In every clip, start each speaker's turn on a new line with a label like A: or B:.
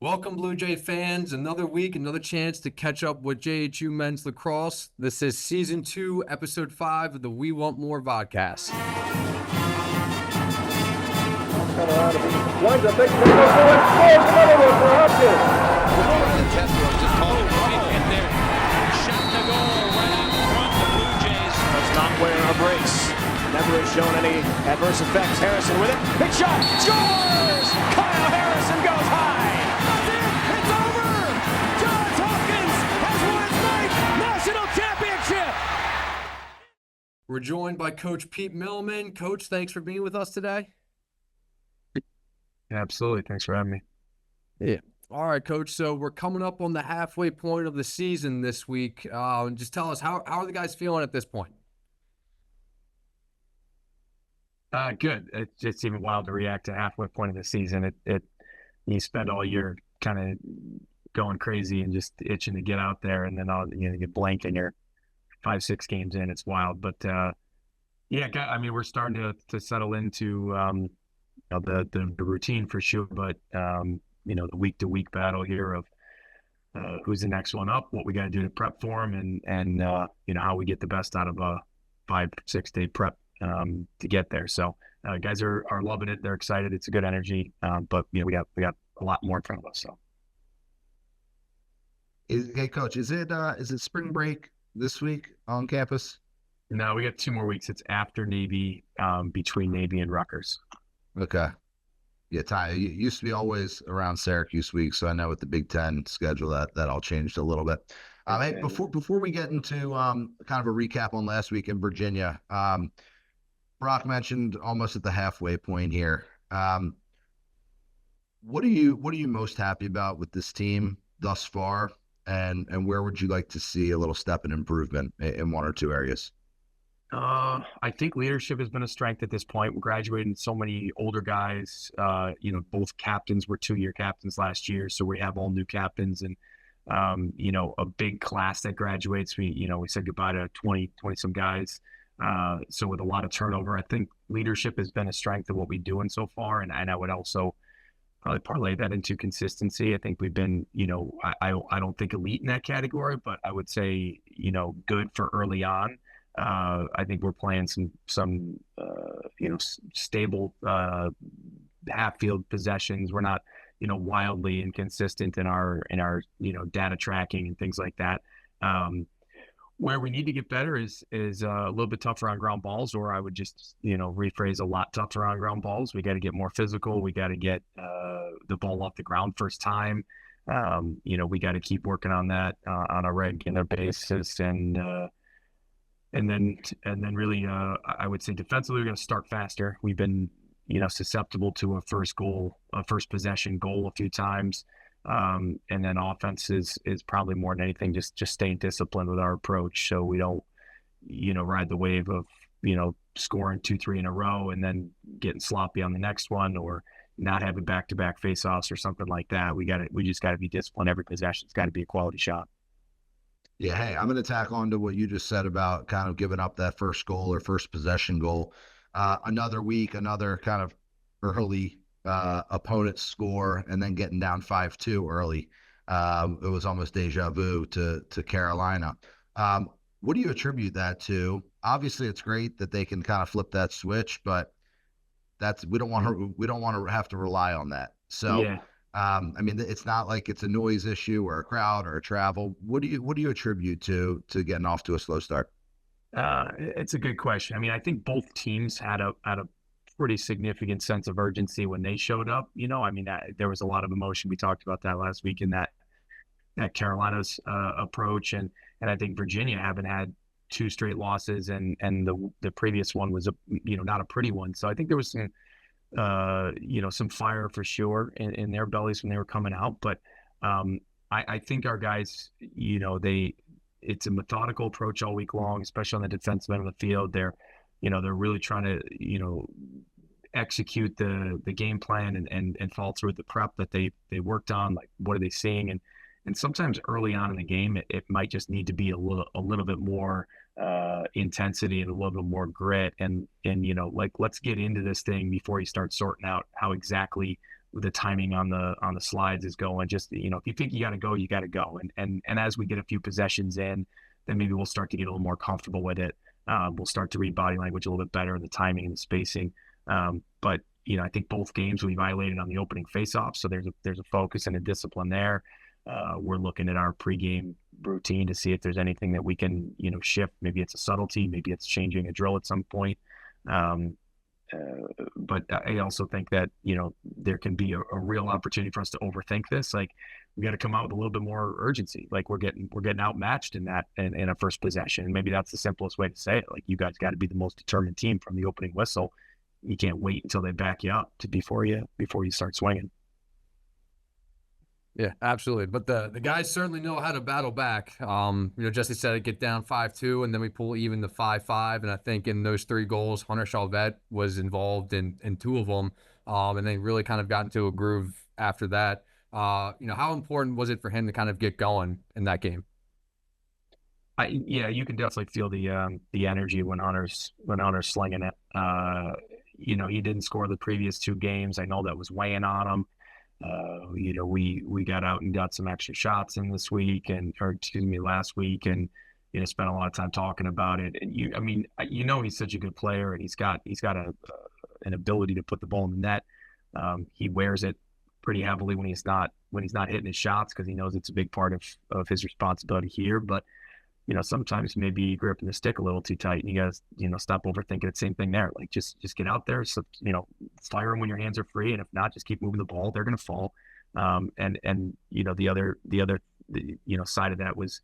A: Welcome, Blue Jay fans. Another week, another chance to catch up with JHU men's lacrosse. This is season 2, episode 5 of the We Want More Vodcast.
B: Winds up, takes it, goes forward, scores another one for Hopkins.
C: The test was just called in there. Shot to goal right out front. The Blue Jays
D: does not wear a brace. Never has shown any adverse effects. Harrison with it. Big shot. Scores! Kyle Harrison goes high. That's it. It's over. Johns Hopkins has won its ninth national championship.
A: We're joined by Coach Pete Milliman. Coach, thanks for being with us today.
E: Absolutely. Thanks for having me.
A: Yeah. All right, Coach. So we're coming up on the halfway point of the season this week. Just tell us, how are the guys feeling at this point?
E: Good. It's even wild to react to halfway point of the season. You spend all year kind of going crazy and just itching to get out there, and then you get blank and you're 5-6 games in. It's wild, but yeah. I mean, we're starting to settle into the routine for sure. But the week to week battle here of who's the next one up, what we got to do to prep for them, and how we get the best out of a 5-6 day prep to get there. So guys are loving it. They're excited. It's a good energy. But we got a lot more in front of us. So.
F: Hey, Coach, is it spring break this week on campus?
E: No, we got 2 more weeks. It's after Navy, between Navy and Rutgers.
F: Okay. Yeah, Ty, it used to be always around Syracuse week, so I know with the Big Ten schedule that all changed a little bit. Hey, before we get into kind of a recap on last week in Virginia, Brock mentioned almost at the halfway point here. What are you most happy about with this team thus far, and where would you like to see a little step in improvement in one or two areas?
E: I think leadership has been a strength at this point. We're graduating so many older guys. Both captains were 2-year captains last year, so we have all new captains and a big class that graduates. We said goodbye to 20 some guys. So with a lot of turnover, I think leadership has been a strength of what we're doing so far. And I would also probably parlay that into consistency. I think we've been, I don't think elite in that category, but I would say, good for early on. I think we're playing some stable half field possessions. We're not, wildly inconsistent in our data tracking and things like that. Where we need to get better is a little bit tougher on ground balls, or I would just, rephrase, a lot tougher on ground balls. We got to get more physical. We got to get the ball off the ground first time. We got to keep working on that on a regular basis. And then really, I would say defensively, we're going to start faster. We've been, susceptible to a first possession goal a few times. And then offense is probably more than anything just staying disciplined with our approach, so we don't ride the wave of scoring 2-3 in a row and then getting sloppy on the next one, or not having back-to-back face-offs or something like that. We just got to be disciplined. Every possession's got to be a quality shot.
F: Yeah, hey, I'm going to tack on to what you just said about kind of giving up that first goal or first possession goal. Another week, another kind of early opponent score, and then getting down 5-2 early. It was almost deja vu to Carolina. What do you attribute that to? Obviously, it's great that they can kind of flip that switch, but we don't want to have to rely on that. So, yeah. It's not like it's a noise issue or a crowd or a travel. What do you attribute to getting off to a slow start?
E: It's a good question. I mean, I think both teams had a pretty significant sense of urgency when they showed up. There was a lot of emotion. We talked about that last week in that Carolina's approach, and I think Virginia haven't had 2 straight losses, and the previous one was not a pretty one. So I think there was some fire for sure in their bellies when they were coming out. But I think our guys, it's a methodical approach all week long, especially on the defensive end of the field. They're really trying to, execute the game plan and follow through with the prep that they worked on. Like, what are they seeing? And sometimes early on in the game, it might just need to be a little bit more intensity and a little bit more grit. And let's get into this thing before you start sorting out how exactly the timing on the slides is going. Just, if you think you got to go, you got to go. And as we get a few possessions in, then maybe we'll start to get a little more comfortable with it. We'll start to read body language a little bit better, the timing and the spacing. But I think both games we violated on the opening faceoff, so there's a focus and a discipline there. We're looking at our pregame routine to see if there's anything that we can, shift. Maybe it's a subtlety, maybe it's changing a drill at some point. But I also think that, there can be a real opportunity for us to overthink this. Like, we got to come out with a little bit more urgency. Like, we're getting outmatched in that in a first possession. And maybe that's the simplest way to say it. Like, you guys got to be the most determined team from the opening whistle. You can't wait until they back you up before you start swinging.
A: Yeah, absolutely. But the guys certainly know how to battle back. Jesse said it, get down 5-2, and then we pull even to 5-5. And I think in those 3 goals, Hunter Chalvet was involved in 2 of them. And they really kind of got into a groove after that. How important was it for him to kind of get going in that game?
E: You can definitely feel the energy when Hunter's slinging it. He didn't score the previous 2 games. I know that was weighing on him. We got out and got some extra shots in last week, and spent a lot of time talking about it. And he's such a good player, and he's got an ability to put the ball in the net. He wears it pretty heavily when he's not hitting his shots, because he knows it's a big part of his responsibility here. But sometimes maybe gripping the stick a little too tight, and you guys, stop overthinking it. Same thing there. Like, just get out there. So, fire them when your hands are free. And if not, just keep moving the ball. They're going to fall. The other side of that was,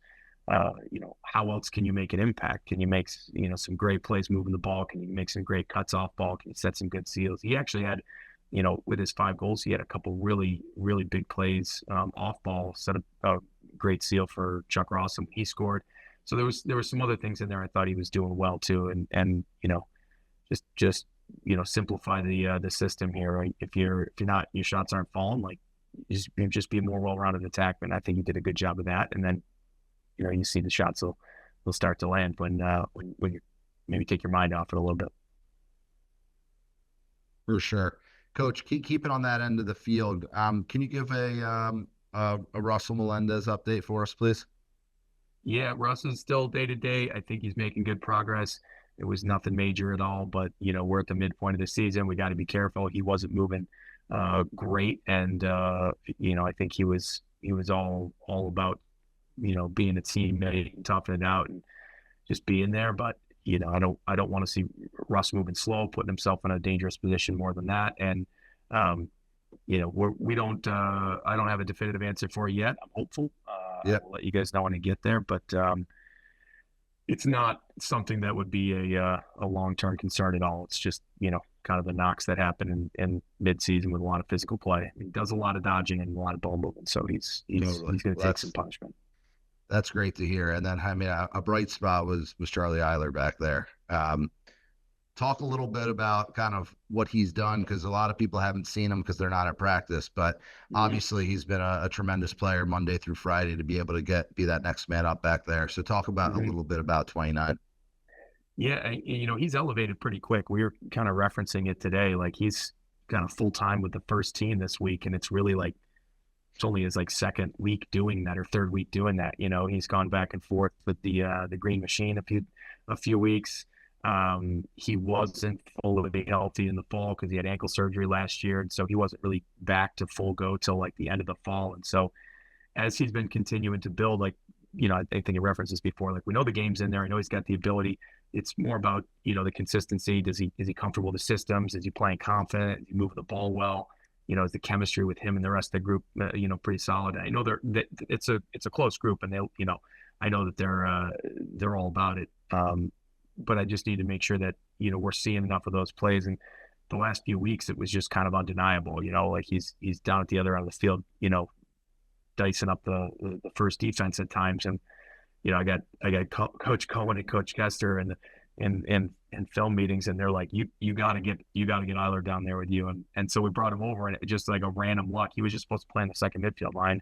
E: how else can you make an impact? Can you make, some great plays moving the ball? Can you make some great cuts off ball? Can you set some good seals? He actually had, with his 5 goals, he had a couple really, really big plays, off ball, set a great seal for Chuck Ross, and he scored. So there were some other things in there I thought he was doing well too, and just simplify the system here. Right? If you're not, your shots aren't falling, like, just be a more well-rounded attackman. I think he did a good job of that, and then you see the shots will start to land when you maybe take your mind off it a little bit.
F: For sure, Coach. Keep it on that end of the field. Can you give a Russell Melendez update for us, please?
E: Yeah, Russ is still day-to-day. I think he's making good progress. It was nothing major at all, but, we're at the midpoint of the season. We got to be careful. He wasn't moving great, and, I think he was all about, being a teammate and toughing it out and just being there. But, I don't want to see Russ moving slow, putting himself in a dangerous position more than that. And, I don't have a definitive answer for you yet. I'm hopeful.
F: Yeah.
E: I'll let you guys know when I get there, but it's not something that would be a long-term concern at all. It's just, kind of the knocks that happen in mid-season with a lot of physical play. He does a lot of dodging and a lot of ball movement, so he's going to take some punishment.
F: That's great to hear. And then, a bright spot was Charlie Eiler back there. Talk a little bit about kind of what he's done, because a lot of people haven't seen him because they're not at practice, but obviously he's been a tremendous player Monday through Friday to be able to be that next man up back there. So talk about a little bit about 29.
E: Yeah. He's elevated pretty quick. We were kind of referencing it today. Like, he's kind of full-time with the first team this week, and it's really like, it's only his 2nd week doing that, or 3rd week doing that. He's gone back and forth with the Green Machine a few weeks. He wasn't fully healthy in the fall because he had ankle surgery last year, and so he wasn't really back to full go till the end of the fall. And so, as he's been continuing to build, I think he referenced this before. We know the game's in there. I know he's got the ability. It's more about the consistency. Is he comfortable with the systems? Is he playing confident? Is he moving the ball well? Is the chemistry with him and the rest of the group pretty solid? I know it's a close group, and I know that they're all about it. But I just need to make sure that, we're seeing enough of those plays. And the last few weeks, it was just kind of undeniable, he's down at the other end of the field, dicing up the first defense at times. And, I got Coach Cohen and Coach Kester in film meetings, and they're like, you got to get Eiler down there with you. And so we brought him over, and it just like a random luck. He was just supposed to play in the second midfield line.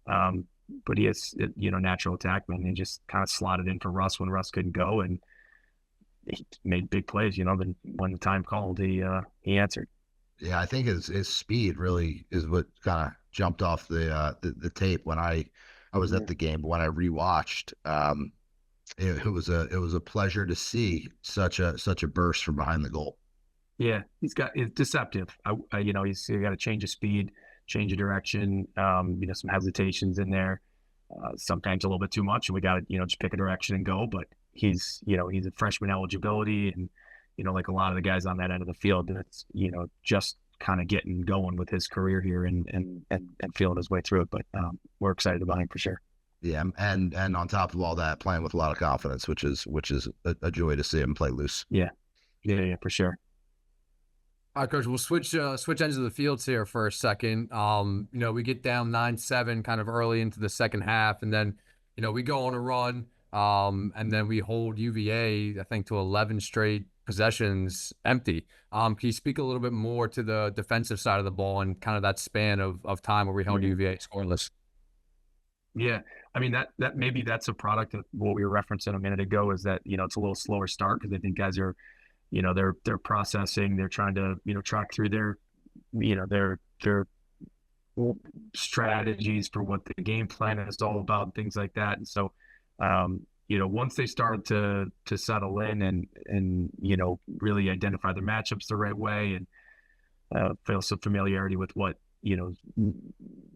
E: But he is, natural attackman, and just kind of slotted in for Russ when Russ couldn't go. And he made big plays, then when the time called, he answered.
F: Yeah, I think his speed really is what kind of jumped off the tape when I was at the game, but when I rewatched, it was a pleasure to see such a burst from behind the goal.
E: Yeah, it's deceptive. He's got to change his speed, change of direction. Some hesitations in there. Sometimes a little bit too much, and we got to just pick a direction and go. But he's a freshman eligibility, and like a lot of the guys on that end of the field, that's just kind of getting going with his career here and feeling his way through it. But we're excited about him for sure.
F: Yeah, and on top of all that, playing with a lot of confidence, which is a joy to see him play loose.
E: Yeah, for sure.
A: All right, Coach, we'll switch ends of the fields here for a second. We get down 9-7 kind of early into the second half, and then, we go on a run, and then we hold UVA, I think, to 11 straight possessions empty. Can you speak a little bit more to the defensive side of the ball and kind of that span of time where we held UVA scoreless?
E: Yeah, I mean that maybe that's a product of what we were referencing a minute ago, is that it's a little slower start because I think guys are they're processing, they're trying to track through their strategies for what the game plan is all about, things like that. And so once they start to settle in and really identify their matchups the right way and feel some familiarity with what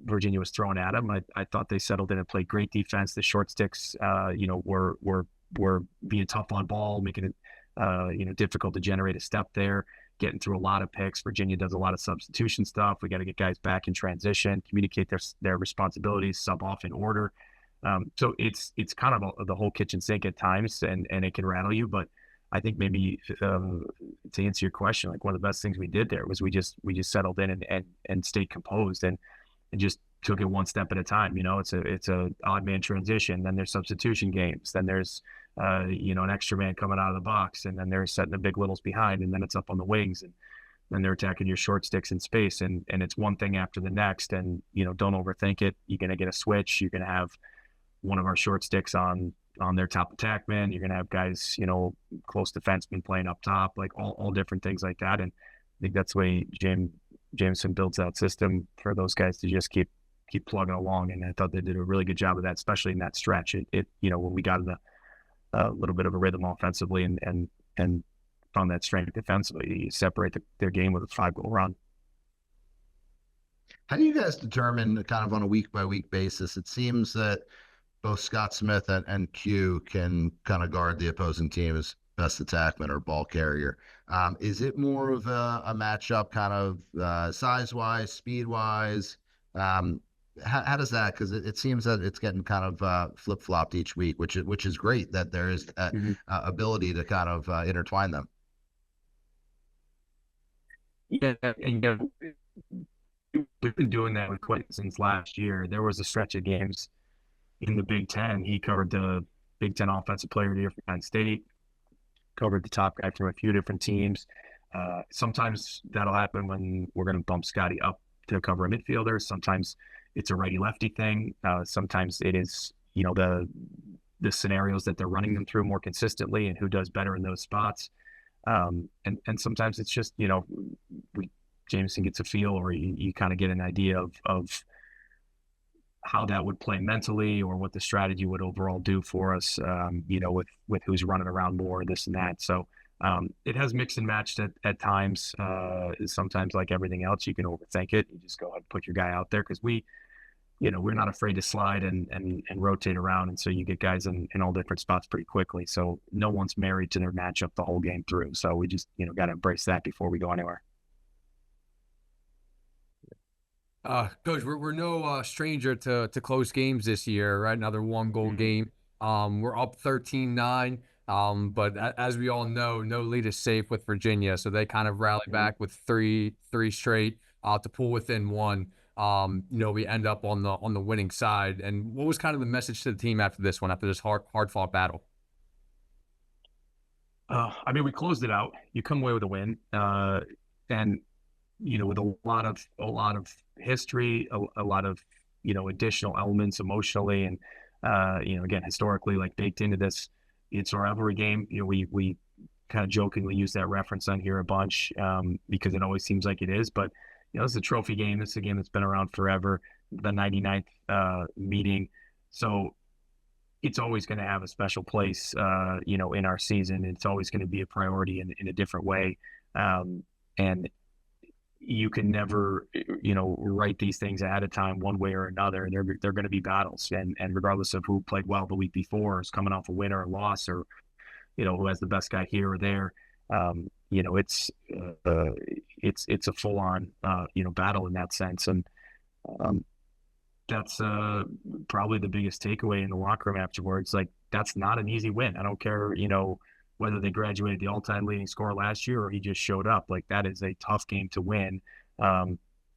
E: Virginia was throwing at them, I thought they settled in and played great defense. The short sticks were being tough on ball, making it difficult to generate a step there, getting through a lot of picks. Virginia does a lot of substitution stuff. We got to get guys back in transition, communicate their responsibilities, sub off in order. So it's kind of the whole kitchen sink at times, and it can rattle you. But I think maybe to answer your question, like one of the best things we did there was we just settled in and stayed composed and just took it one step at a time. It's a odd man transition. Then there's substitution games. Then there's an extra man coming out of the box, and then they're setting the big littles behind, and then it's up on the wings, and then they're attacking your short sticks in space, and it's one thing after the next. And don't overthink it. You're gonna get a switch. You're gonna have one of our short sticks on their top attackman. You're gonna have guys, close defensemen playing up top, like all different things like that. And I think that's the way Jameson builds that system for those guys to just keep plugging along. And I thought they did a really good job of that, especially in that stretch. When we got in a little bit of a rhythm offensively and found that strength defensively, you separate their game with a 5-goal run.
F: How do you guys determine kind of on a week by week basis? It seems that both Scott Smith and Q can kind of guard the opposing team's best attackman or ball carrier. Is it more of a matchup kind of size wise, speed wise? How does that? Because it seems that it's getting kind of flip flopped each week, which is great that there is that ability to kind of intertwine them.
E: Yeah, and we've been doing that with Quentin since last year. There was a stretch of games in the Big Ten. He covered the Big Ten Offensive Player of the Year for Penn State, covered the top guy from a few different teams. Sometimes that'll happen when we're going to bump Scotty up to cover a midfielder. Sometimes it's a righty-lefty thing. Sometimes it is, the scenarios that they're running them through more consistently and who does better in those spots. And sometimes it's just, Jameson gets a feel, or you kind of get an idea of how that would play mentally, or what the strategy would overall do for us, with who's running around more, this and that. So it has mixed and matched at times. Sometimes, like everything else, you can overthink it. You just go ahead and put your guy out there, because we're not afraid to slide and rotate around. And so you get guys in all different spots pretty quickly. So no one's married to their matchup the whole game through. So we just, got to embrace that before we go anywhere.
A: Coach, we're no stranger to close games this year, right? Another 1-goal game. We're up 13-9. But as we all know, no lead is safe with Virginia, so they kind of rally back with three straight to pull within one. We end up on the winning side. And what was kind of the message to the team after this hard fought battle?
E: We closed it out. You come away with a win, and with a lot of history, a lot of additional elements emotionally, and again, historically, like baked into this. It's a rivalry game. We kind of jokingly use that reference on here a bunch because it always seems like it is. But, this is a trophy game. This is a game that's been around forever, the 99th meeting. So it's always going to have a special place, in our season. It's always going to be a priority in a different way. And you can never, write these things ahead of time one way or another. They're going to be battles. And regardless of who played well the week before, is coming off a win or a loss, or, who has the best guy here or there, it's a full on, battle in that sense. And that's probably the biggest takeaway in the locker room afterwards. Like, that's not an easy win. I don't care, whether they graduated the all-time leading scorer last year or he just showed up. Like, that is a tough game to win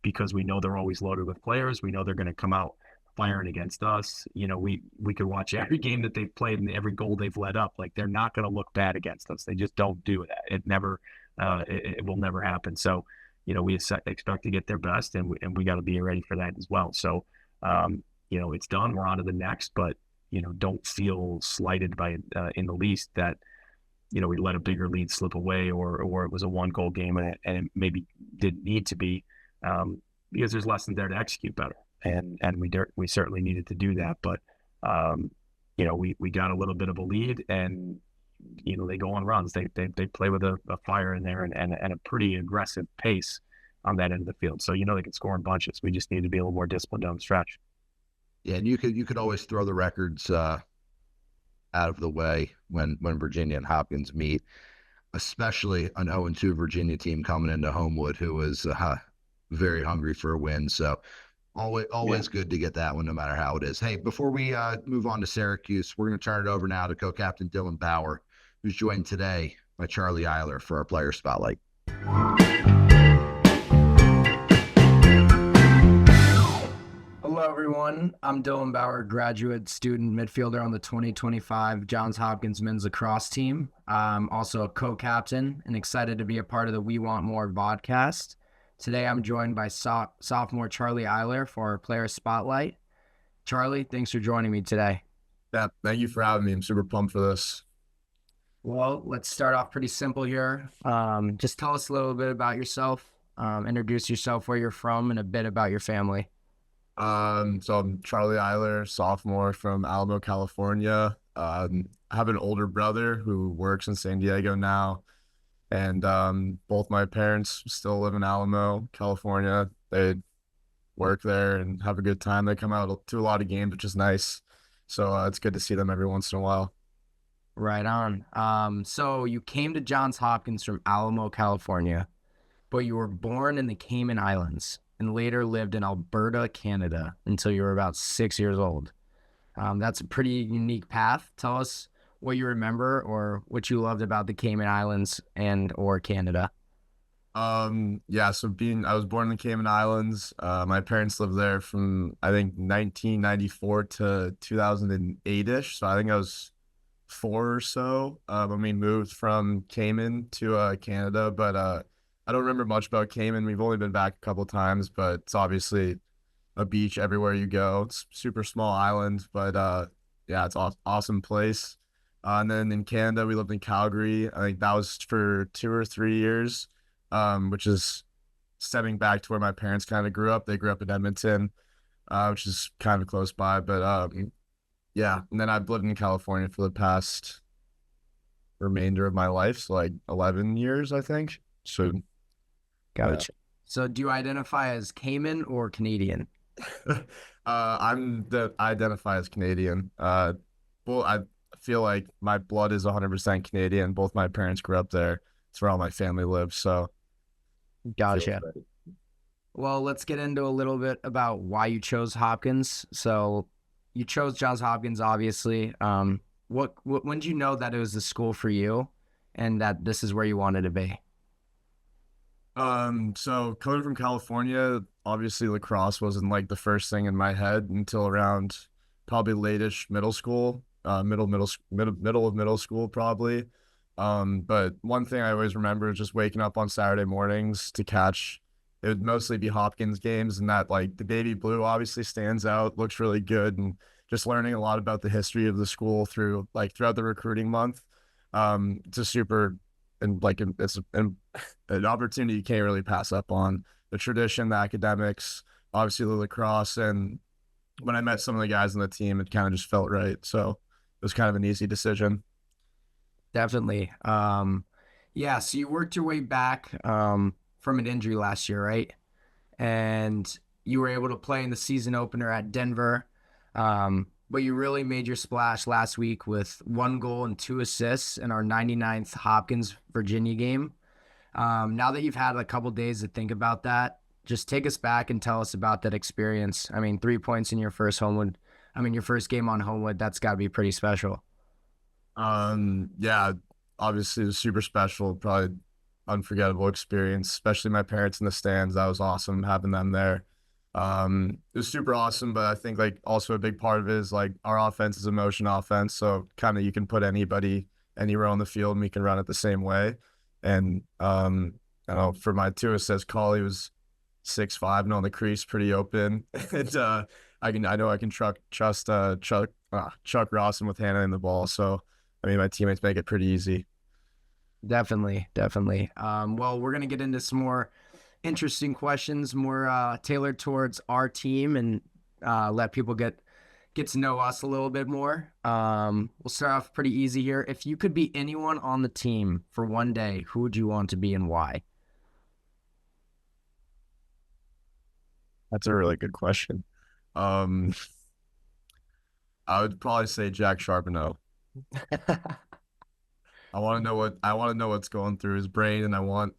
E: because we know they're always loaded with players. We know they're going to come out firing against us. We could watch every game that they've played and every goal they've let up. Like, they're not going to look bad against us. They just don't do that. It will never happen. So, we expect to get their best, and we got to be ready for that as well. So, it's done. We're on to the next, but, don't feel slighted by in the least that, we let a bigger lead slip away or it was a 1-goal game and it maybe didn't need to be because there's lessons there to execute better. And we certainly needed to do that. But, we got a little bit of a lead and, they go on runs. They play with a fire in there and a pretty aggressive pace on that end of the field. So, they can score in bunches. We just need to be a little more disciplined down the stretch.
F: Yeah, and you could always throw the records out of the way when Virginia and Hopkins meet, especially an 0-2 Virginia team coming into Homewood who was very hungry for a win. So always good to get that one, no matter how it is. Hey, before we move on to Syracuse, we're going to turn it over now to co-captain Dylan Bauer, who's joined today by Charlie Eiler for our player spotlight.
G: Hello, everyone. I'm Dylan Bauer, graduate student midfielder on the 2025 Johns Hopkins men's lacrosse team. I'm also a co-captain and excited to be a part of the We Want More Vodcast. Today, I'm joined by sophomore Charlie Eiler for our player spotlight. Charlie, thanks for joining me today.
H: Yeah, thank you for having me. I'm super pumped for this.
G: Well, let's start off pretty simple here. Just tell us a little bit about yourself, introduce yourself, where you're from, and a bit about your family.
H: So I'm Charlie Eiler, sophomore from Alamo, California. I have an older brother who works in San Diego now, and both my parents still live in Alamo, California. They work there and have a good time. They come out to a lot of games, which is nice. So it's good to see them every once in a while.
G: Right on. So you came to Johns Hopkins from Alamo, California, but you were born in the Cayman Islands and later lived in Alberta, Canada until you were about 6 years old. That's a pretty unique path. Tell us what you remember or what you loved about the Cayman Islands and or Canada.
H: So I was born in the Cayman Islands. My parents lived there from, I think, 1994 to 2008-ish. So I think I was 4 or so when we moved from Cayman to Canada. But I don't remember much about Cayman. We've only been back a couple times, but it's obviously a beach everywhere you go. It's super small island, but it's awesome place. And then in Canada, we lived in Calgary. I think that was for 2 or 3 years, which is stepping back to where my parents kind of grew up. They grew up in Edmonton, which is kind of close by. But and then I've lived in California for the past remainder of my life, so like 11 years, I think. So,
G: Gotcha. So do you identify as Cayman or Canadian?
H: I identify as Canadian. Well, I feel like my blood is 100% Canadian. Both my parents grew up there. It's where all my family lives. So,
G: Gotcha. Well, let's get into a little bit about why you chose Hopkins. So you chose Johns Hopkins, obviously. When did you know that it was the school for you and that this is where you wanted to be?
H: So coming from California, obviously lacrosse wasn't like the first thing in my head until around probably late-ish middle school, middle of middle school probably. But one thing I always remember is just waking up on Saturday mornings to catch, it would mostly be Hopkins games, and that like the baby blue obviously stands out, looks really good, and just learning a lot about the history of the school throughout the recruiting month. It's a super it's an opportunity you can't really pass up on. The tradition, the academics, obviously the lacrosse, and when I met some of the guys on the team, it kind of just felt right. So it was kind of an easy decision.
G: Definitely. Yeah, so you worked your way back from an injury last year, right? And you were able to play in the season opener at Denver. But you really made your splash last week with 1 goal and 2 assists in our 99th Hopkins Virginia game. Now that you've had a couple days to think about that, just take us back and tell us about that experience. I mean, 3 points in your first your first game on Homewood, that's got to be pretty special.
H: Yeah, obviously it was super special, probably unforgettable experience, especially my parents in the stands. That was awesome having them there. It was super awesome, but I think like also a big part of it is like our offense is a motion offense, so kind of you can put anybody anywhere on the field and we can run it the same way. And I don't know, for my 2 assists, Collie was 6'5" and on the crease, pretty open. And I know I can trust Chuck Rawson with handling the ball. So I mean, my teammates make it pretty easy.
G: Definitely, definitely. Well, we're gonna get into some more interesting questions, more tailored towards our team, and let people get to know us a little bit more. We'll start off pretty easy here. If you could be anyone on the team for one day, who would you want to be and why?
H: That's a really good question. Um, I would probably say Jack Charbonneau. I want to know what's going through his brain, and I want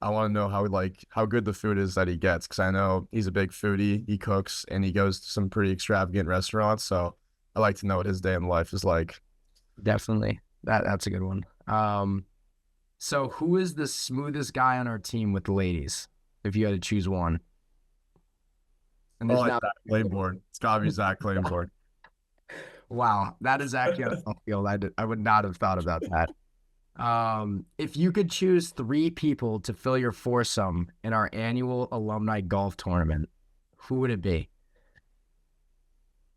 H: to know how good the food is that he gets, because I know he's a big foodie. He cooks and he goes to some pretty extravagant restaurants. So I like to know what his day in life is like.
G: Definitely. That's a good one. So who is the smoothest guy on our team with the ladies, if you had to choose one? And there's
H: Zach Claiborne. It's gotta be Zach Claiborne.
G: Wow, that is actually a tough field. I would not have thought about that. If you could choose 3 people to fill your foursome in our annual alumni golf tournament, who would it be?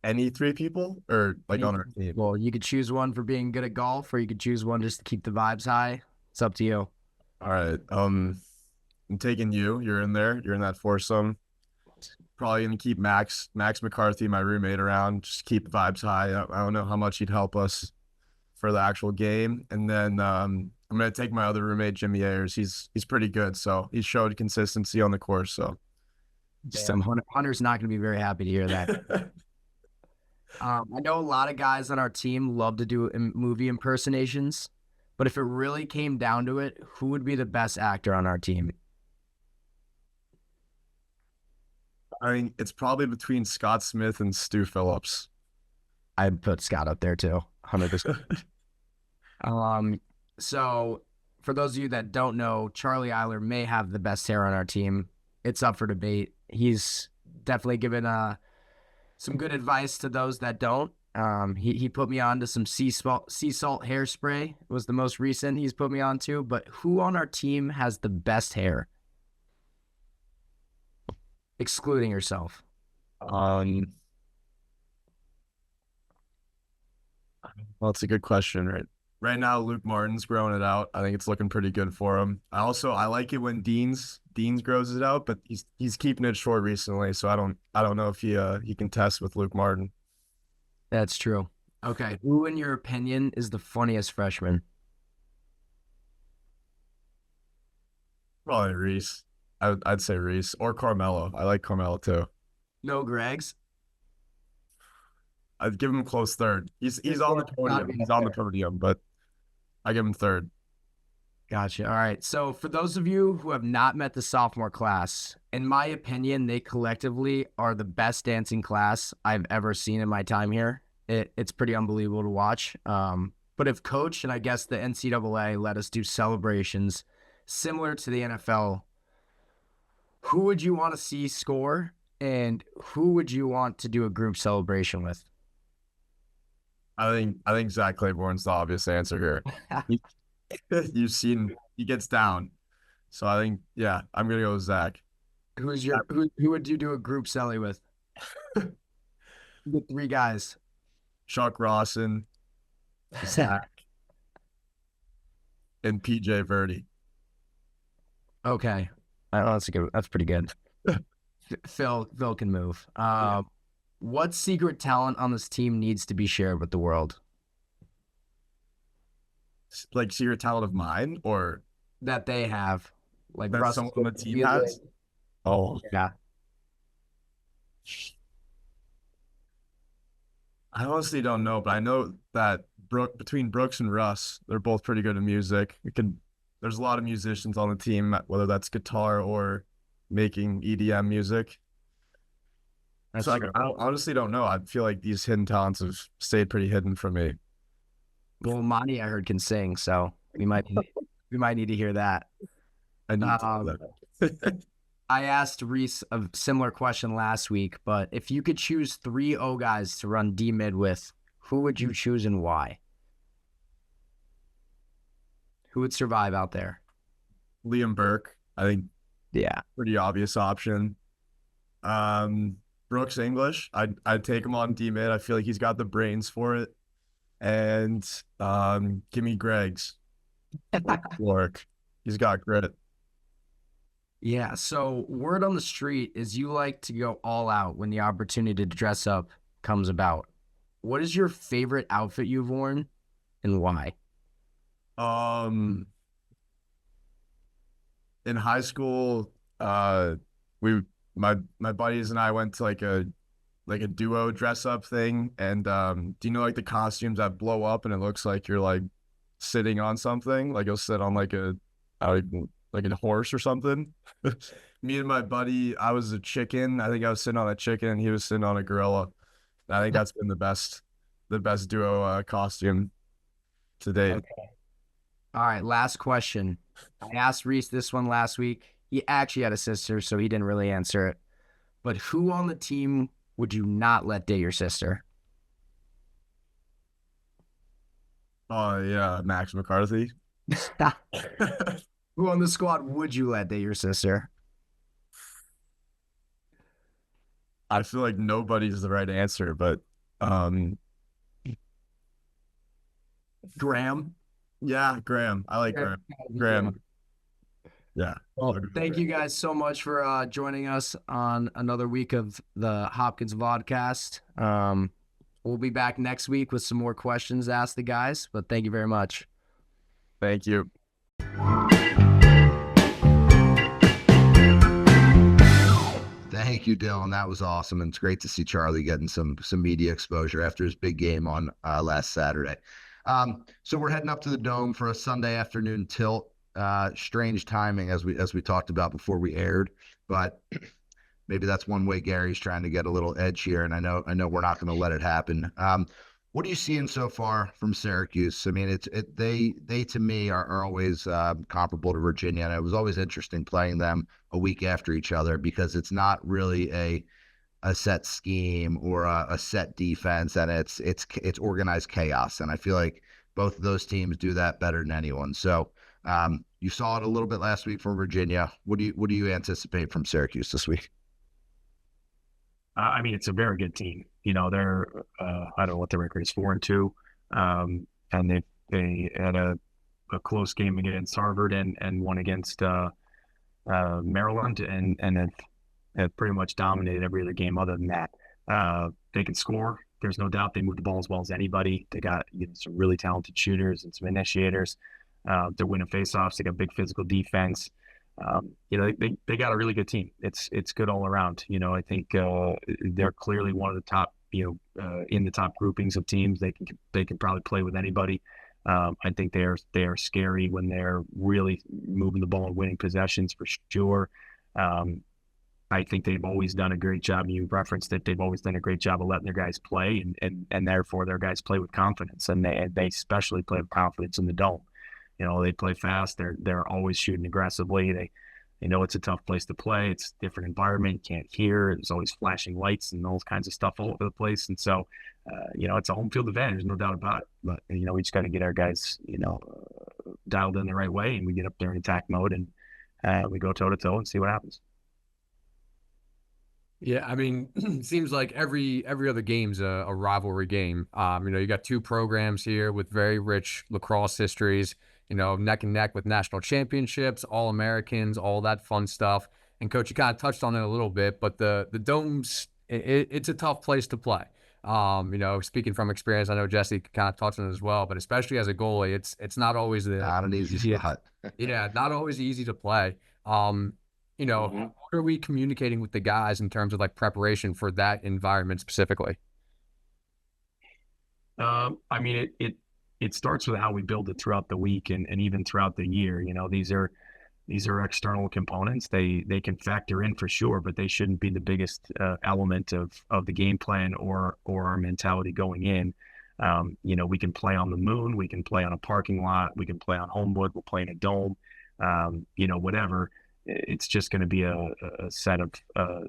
H: Any 3 people or like on our team?
G: Well, you could choose one for being good at golf, or you could choose one just to keep the vibes high. It's up to you.
H: All right. I'm taking you. You're in there. You're in that foursome. Probably gonna keep Max McCarthy, my roommate, around. Just keep the vibes high. I don't know how much he'd help us for the actual game. And then I'm gonna take my other roommate, Jimmy Ayers. He's pretty good, so he showed consistency on the course. So
G: Hunter's not going to be very happy to hear that. I know a lot of guys on our team love to do movie impersonations, but if it really came down to it, who would be the best actor on our team?
H: I mean, it's probably between Scott Smith and Stu Phillips.
G: I'd put Scott up there too, 100%. So for those of you that don't know, Charlie Eiler may have the best hair on our team. It's up for debate. He's definitely given some good advice to those that don't. He put me on to some sea salt hairspray. It was the most recent he's put me on to. But who on our team has the best hair? Excluding yourself.
H: Well, it's a good question, right? Right now, Luke Martin's growing it out. I think it's looking pretty good for him. I like it when Deans grows it out, but he's keeping it short recently, so I don't know if he can test with Luke Martin.
G: That's true. Okay, who in your opinion is the funniest freshman?
H: Probably Reese. I'd say Reese or Carmelo. I like Carmelo too.
G: No Gregs.
H: I'd give him close third. He's on the podium. He's on the podium, but I give him third.
G: Gotcha. All right. So for those of you who have not met the sophomore class, in my opinion, they collectively are the best dancing class I've ever seen in my time here. It's pretty unbelievable to watch. But if coach and I guess the NCAA let us do celebrations similar to the NFL, who would you want to see score and who would you want to do a group celebration with?
H: I think Zach Claiborne's the obvious answer here. You've seen he gets down, so I think I'm gonna go with Zach.
G: Who would you do a group celly with? The 3 guys.
H: Chuck Rawson, Zach. and PJ Verdi.
G: Okay. That's pretty good. Phil can move. What secret talent on this team needs to be shared with the world
H: Like secret talent of mine, or
G: that they have? Like
H: that
G: Russell
H: someone on the team
G: music.
H: has? Oh,
G: Yeah.
H: I honestly don't know, but I know that between Brooks and Russ, they're both pretty good at music. There's a lot of musicians on the team, whether that's guitar or making EDM music.
G: That's
H: So
G: true.
H: I honestly don't know. I feel like these hidden talents have stayed pretty hidden from me.
G: Well, Monty, I heard, can sing, so we might need to hear that.
H: I need
G: Um, I asked Reese a similar question last week, but if you could choose 3 O guys to run D mid with, who would you choose and why? Who would survive out there?
H: Liam Burke, I think,
G: Yeah.
H: pretty obvious option. Brooks English, I'd take him on D mid. I feel like he's got the brains for it. And give me Greg's work. He's got grit.
G: Yeah. So word on the street is you like to go all out when the opportunity to dress up comes about. What is your favorite outfit you've worn and why?
H: In high school, we my buddies and I went to like a duo dress up thing. And do you know like the costumes that blow up and it looks like you're like sitting on something? Like you'll sit on like like a horse or something. Me and my buddy, I was a chicken. I think I was sitting on a chicken and he was sitting on a gorilla. I think that's been the best duo costume to date.
G: Okay. All right, last question. I asked Reese this one last week. He actually had a sister, so he didn't really answer it. But who on the team would you not let date your sister?
H: Oh yeah, Max McCarthy.
G: Who on the squad would you let date your sister?
H: I feel like nobody's the right answer, but
G: Graham.
H: yeah, Graham. I like Graham. Graham. Yeah.
G: Well, thank you guys so much for joining us on another week of the Hopkins Vodcast. We'll be back next week with some more questions to ask the guys, but thank you very much.
H: Thank you.
F: Thank you, Dylan. That was awesome. And it's great to see Charlie getting some media exposure after his big game on last Saturday. So we're heading up to the Dome for a Sunday afternoon tilt. Strange timing as we talked about before we aired, but maybe that's one way Gary's trying to get a little edge here. And I know we're not going to let it happen. What are you seeing so far from Syracuse? I mean, they to me are always comparable to Virginia, and it was always interesting playing them a week after each other because it's not really a set scheme or a set defense, and it's organized chaos. And I feel like both of those teams do that better than anyone. So you saw it a little bit last week from Virginia. What do you anticipate from Syracuse this week?
E: I mean, it's a very good team. You know, they're I don't know what their record is, 4-2, and they had a close game against Harvard and one against Maryland, and have pretty much dominated every other game other than that. They can score. There's no doubt they move the ball as well as anybody. They got some really talented shooters and some initiators. They're winning faceoffs. They got big physical defense. They got a really good team. It's good all around. I think they're clearly one of the top, in the top groupings of teams. They can probably play with anybody. I think they are scary when they're really moving the ball and winning possessions for sure. I think they've always done a great job. You referenced that they've always done a great job of letting their guys play, and therefore their guys play with confidence, and they especially play with confidence in the Dome. They play fast. They're always shooting aggressively. They know it's a tough place to play. It's a different environment. You can't hear. There's always flashing lights and all kinds of stuff all over the place. And so, it's a home field advantage, there's no doubt about it. But we just got to get our guys, dialed in the right way, and we get up there in attack mode, and we go toe to toe and see what happens.
A: Yeah, I mean, it seems like every other game's a rivalry game. You got two programs here with very rich lacrosse histories. neck and neck with national championships, All-Americans, all that fun stuff. And Coach, you kind of touched on it a little bit, but the Dome's, it's a tough place to play. Speaking from experience, I know Jesse kind of touched on it as well, but especially as a goalie, it's not always
F: Not an easy spot.
A: Yeah, not always easy to play. What are we communicating with the guys in terms of like preparation for that environment specifically?
E: It starts with how we build it throughout the week and even throughout the year. These are external components. They can factor in for sure, but they shouldn't be the biggest element of the game plan or our mentality going in. We can play on the moon, we can play on a parking lot, we can play on Homewood, we'll play in a dome, whatever. It's just going to be a set of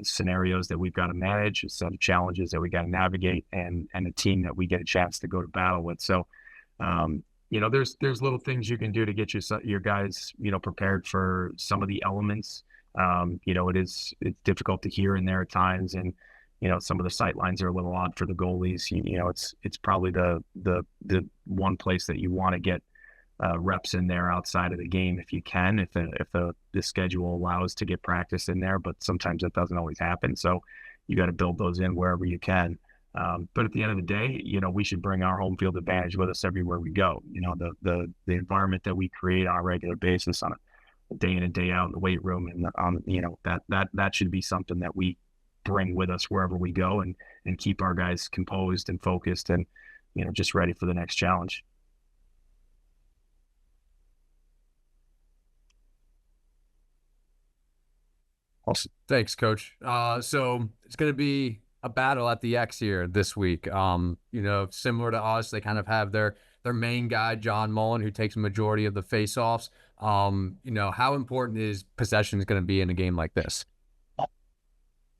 E: scenarios that we've got to manage, a set of challenges that we got to navigate, and a team that we get a chance to go to battle with. So, there's little things you can do to get your guys, prepared for some of the elements. It's difficult to hear in there at times, and some of the sight lines are a little odd for the goalies. It's probably the one place that you want to get reps in there outside of the game if you can, if the schedule allows to get practice in there, but sometimes that doesn't always happen. So you got to build those in wherever you can. But at the end of the day, we should bring our home field advantage with us everywhere we go. The environment that we create on a regular basis, on a day in and day out in the weight room, and that should be something that we bring with us wherever we go, and keep our guys composed and focused and just ready for the next challenge.
A: Awesome. Thanks, Coach. So it's going to be a battle at the X here this week. Similar to us, they kind of have their main guy, John Mullen, who takes a majority of the faceoffs. How important is possession going to be in a game like this?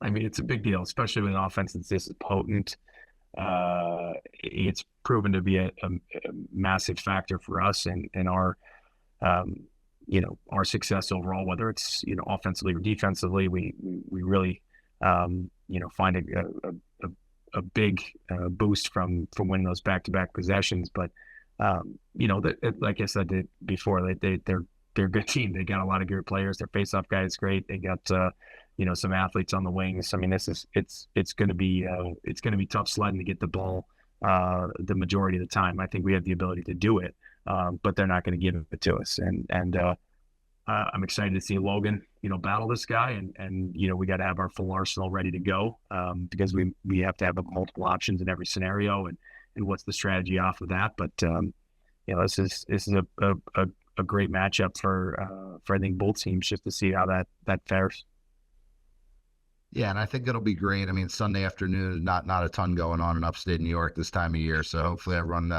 E: It's a big deal, especially with an offense that's this potent. It's proven to be a massive factor for us and our our success overall, whether it's offensively or defensively. We really find a big boost from winning those back-to-back possessions. But like I said before, they're a good team. They got a lot of good players. Their face-off guy is great. They got some athletes on the wings. It's going to be tough sledding to get the ball the majority of the time. I think we have the ability to do it, but they're not going to give it to us. And I'm excited to see Logan, battle this guy, and we got to have our full arsenal ready to go, because we have to have multiple options in every scenario, and what's the strategy off of that. But this is a great matchup for I think both teams, just to see how that fares.
F: Yeah, and I think it'll be great. Sunday afternoon, not a ton going on in upstate New York this time of year, so hopefully everyone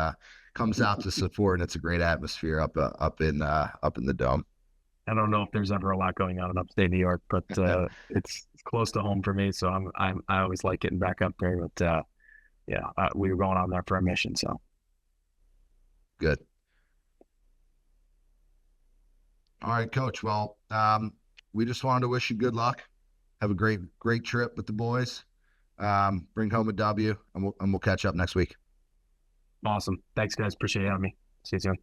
F: comes out to support, and it's a great atmosphere up in the Dome.
E: I don't know if there's ever a lot going on in upstate New York, but it's close to home for me, so I always like getting back up there. But we were going on there for a mission, so
F: good. All right, Coach. Well, we just wanted to wish you good luck. Have a great trip with the boys. Bring home a W, and we'll catch up next week.
E: Awesome. Thanks, guys. Appreciate you having me. See you soon.